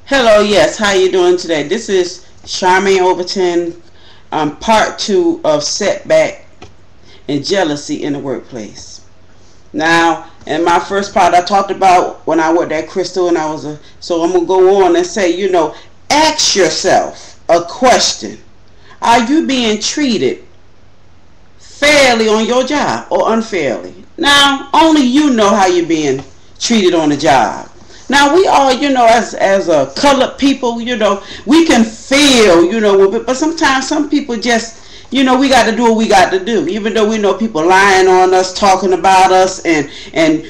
Hello, yes, how you doing today? This is Charmaine Overton, part 2 of setback and jealousy in the workplace. Now, in my first part, I talked about when I worked at Crystal, and so I'm gonna go on and say, ask yourself a question: are you being treated fairly on your job or unfairly? Now, only you know how you're being treated on the job. Now, we all, as a colored people, we can feel, but sometimes some people just, we got to do what we got to do, even though we know people lying on us, talking about us, and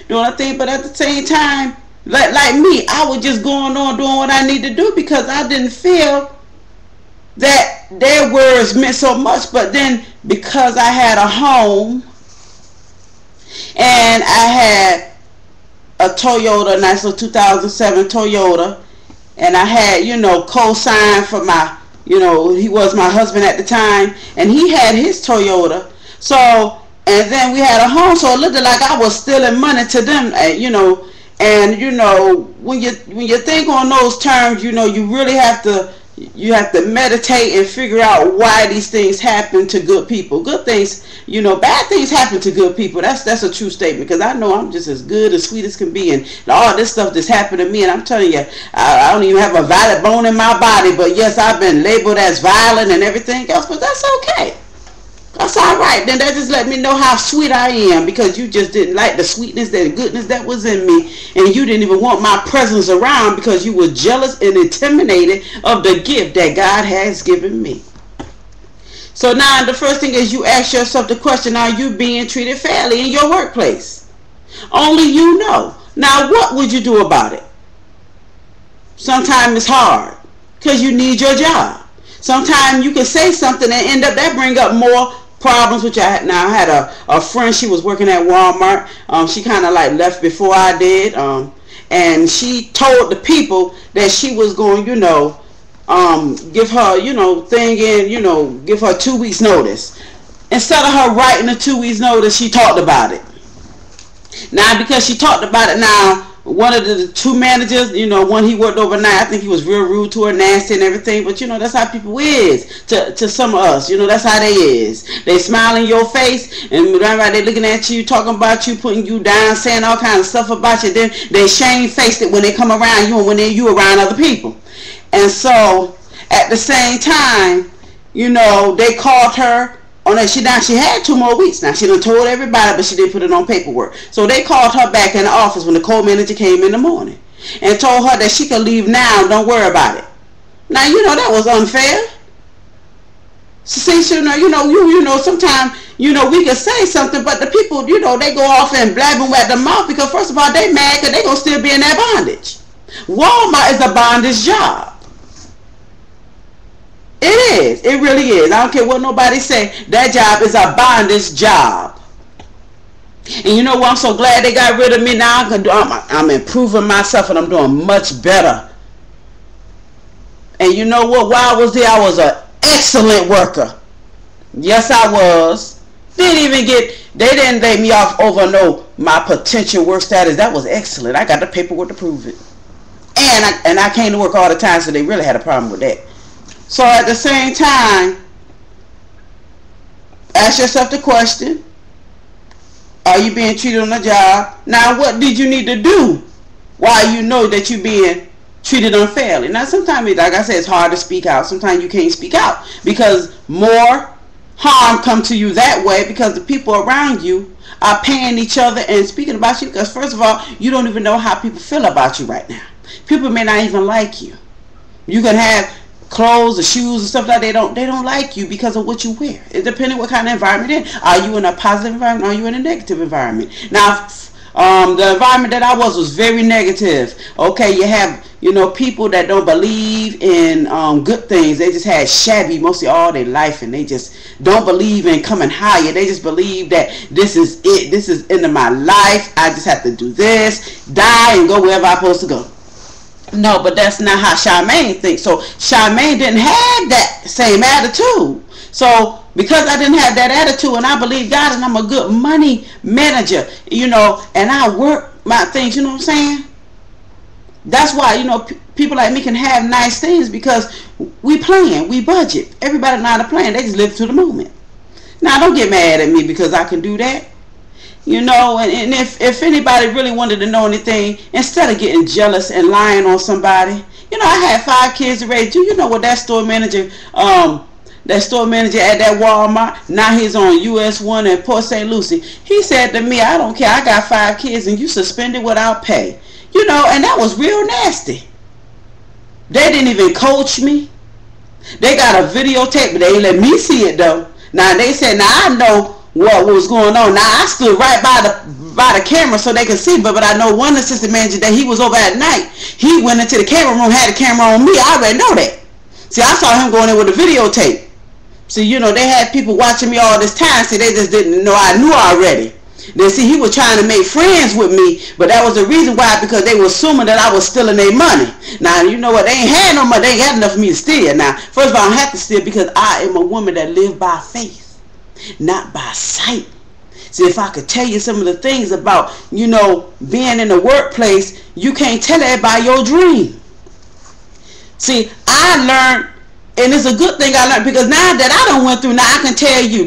doing a thing. But at the same time, like me, I was just going on doing what I need to do because I didn't feel that their words meant so much. But then, because I had a home and I had a Toyota, a nice little 2007 Toyota, and I had, co-signed for my, he was my husband at the time, and he had his Toyota. So, and then we had a home, so it looked like I was stealing money to them, and when you think on those terms, you really have to meditate and figure out why these things happen to good people. Good things, bad things happen to good people. That's a true statement, because I know I'm just as good and sweet as can be, and all this stuff that's happened to me, and I'm telling you, I don't even have a valid bone in my body, but yes, I've been labeled as violent and everything else, but that's okay. That's all right. Then that just let me know how sweet I am, because you just didn't like the sweetness, the goodness that was in me, and you didn't even want my presence around because you were jealous and intimidated of the gift that God has given me. So now the first thing is you ask yourself the question: are you being treated fairly in your workplace? Only you know. Now, what would you do about it? Sometimes it's hard because you need your job. Sometimes you can say something and end up that bring up more problems, which I had a friend. She was working at Walmart. She kind of like left before I did, and she told the people that she was going, give her, give her 2 weeks notice. Instead of her writing a 2 weeks notice, she talked about it. Now, because she talked about it, now one of the 2 managers, one he worked overnight, I think he was real rude to her, nasty and everything, but that's how people is to some of us. That's how they is. They smile in your face, and they looking at you, talking about you, putting you down, saying all kinds of stuff about you. Then they shame-faced it when they come around you and when you around other people. And so at the same time, they called her on that. She had 2 more weeks. Now, she done told everybody, but she didn't put it on paperwork. So they called her back in the office when the co-manager came in the morning and told her that she could leave now, don't worry about it. Now, that was unfair. See, sometimes, we can say something, but the people, they go off and blab them at the mouth because, first of all, they mad because they going to still be in that bondage. Walmart is a bondage job. It is. It really is. I don't care what nobody say. That job is a bondage job. And you know what? I'm so glad they got rid of me. Now I'm improving myself, and I'm doing much better. And you know what? While I was there, I was an excellent worker. Yes, I was. They didn't lay me off over my potential work status. That was excellent. I got the paperwork to prove it. And I came to work all the time, so they really had a problem with that. So at the same time, ask yourself the question: are you being treated on the job? Now, what did you need to do while you know that you're being treated unfairly? Now, sometimes, like I said, it's hard to speak out. Sometimes you can't speak out because more harm comes to you that way, because the people around you are paying each other and speaking about you. Because first of all, you don't even know how people feel about you right now. People may not even like you. You can have clothes or shoes and stuff like that. They don't like you because of what you wear. It depends on what kind of environment you're in. Are you in a positive environment, or are you in a negative environment? Now, the environment that I was very negative. Okay, you have people that don't believe in good things. They just had shabby mostly all their life, and they just don't believe in coming higher. They just believe that this is it. This is end of my life. I just have to do this, die, and go wherever I'm supposed to go. No, but that's not how Charmaine thinks. So Charmaine didn't have that same attitude. So because I didn't have that attitude, and I believe God, and I'm a good money manager, and I work my things, you know what I'm saying? That's why, people like me can have nice things because we plan, we budget. Everybody know how to plan. They just live through the moment. Now, don't get mad at me because I can do that. You know, and if anybody really wanted to know anything, instead of getting jealous and lying on somebody, you know, I had 5 kids to raise. Do you know what that store manager at that Walmart, now he's on US 1 in Port St. Lucie, he said to me, I don't care, I got 5 kids and you suspended without pay. You know, and that was real nasty. They didn't even coach me. They got a videotape, but they ain't let me see it though. Now they said, now I know what was going on. Now I stood right by the camera so they could see, but I know one assistant manager that he was over at night. He went into the camera room, had the camera on me. I already know that. See, I saw him going in with a videotape. See, you know, they had people watching me all this time. See, they just didn't know I knew already. Then see, he was trying to make friends with me, but that was the reason why, because they were assuming that I was stealing their money. Now, you know what? They ain't had no money. They ain't got enough for me to steal. Now, first of all, I don't have to steal because I am a woman that lives by faith, not by sight. See, if I could tell you some of the things about, you know, being in the workplace, you can't tell everybody your dream. See, I learned, and it's a good thing I learned, because now that I done went through, now I can tell you,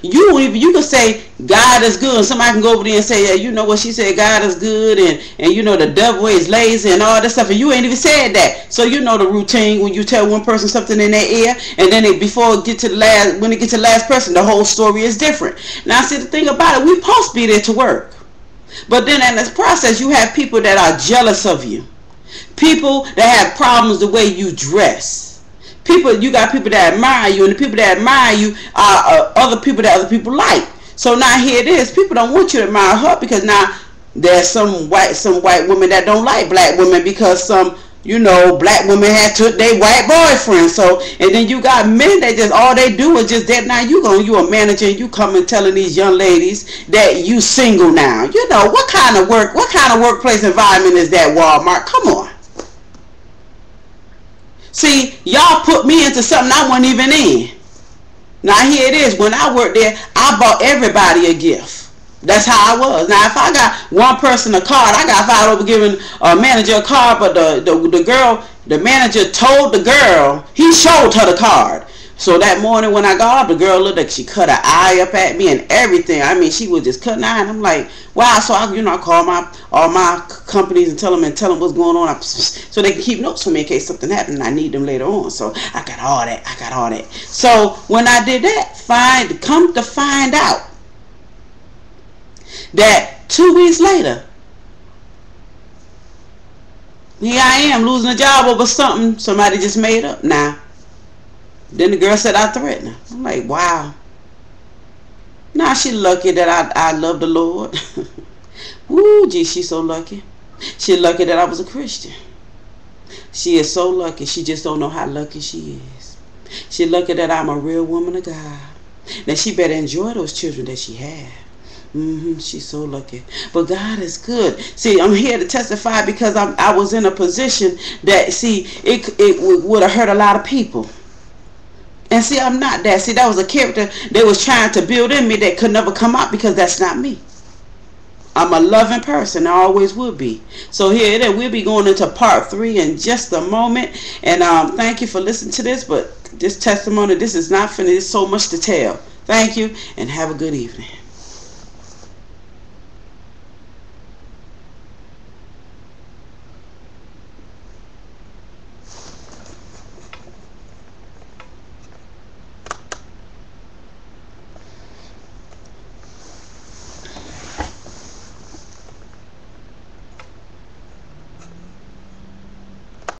you can say God is good, and somebody can go over there and say, yeah, you know what, she said God is good, and you know the devil is lazy and all that stuff, and you ain't even said that. So you know the routine when you tell one person something in their ear, and then when it gets to the last person, the whole story is different. Now see, the thing about it, we supposed to be there to work, but then in this process you have people that are jealous of you, people that have problems the way you dress. You got people that admire you, and the people that admire you are other people that other people like. So now here it is. People don't want you to admire her because now there's some white women that don't like black women because some, you know, black women had took their white boyfriend. So, and then you got men that just all they do is just that. Now you a manager and you come and telling these young ladies that you single now. You know, what kind of workplace environment is that, Walmart? Come on. See, y'all put me into something I wasn't even in. Now here it is. When I worked there, I bought everybody a gift. That's how I was. Now if I got one person a card, I got fired over giving a manager a card, but the manager told the girl, he showed her the card. So that morning when I got up, the girl looked like she cut her eye up at me and everything. I mean, she was just cutting eye, and I'm like, wow. So I call all my companies and tell them what's going on, so they can keep notes for me in case something happened and I need them later on. So I got all that. So when I did that, come to find out that 2 weeks later, here I am losing a job over something somebody just made up. Now, then the girl said I threatened her. I'm like, wow. Now she lucky that I love the Lord. Woo, gee, she's so lucky. She's lucky that I was a Christian. She is so lucky. She just don't know how lucky she is. She's lucky that I'm a real woman of God. Now she better enjoy those children that she had. She's so lucky. But God is good. See, I'm here to testify because I was in a position that, see, it would have hurt a lot of people. And see, I'm not that. See, that was a character they was trying to build in me that could never come out because that's not me. I'm a loving person. I always will be. So here it is. We'll be going into part 3 in just a moment. And thank you for listening to this. But this testimony, this is not finished. There's so much to tell. Thank you and have a good evening.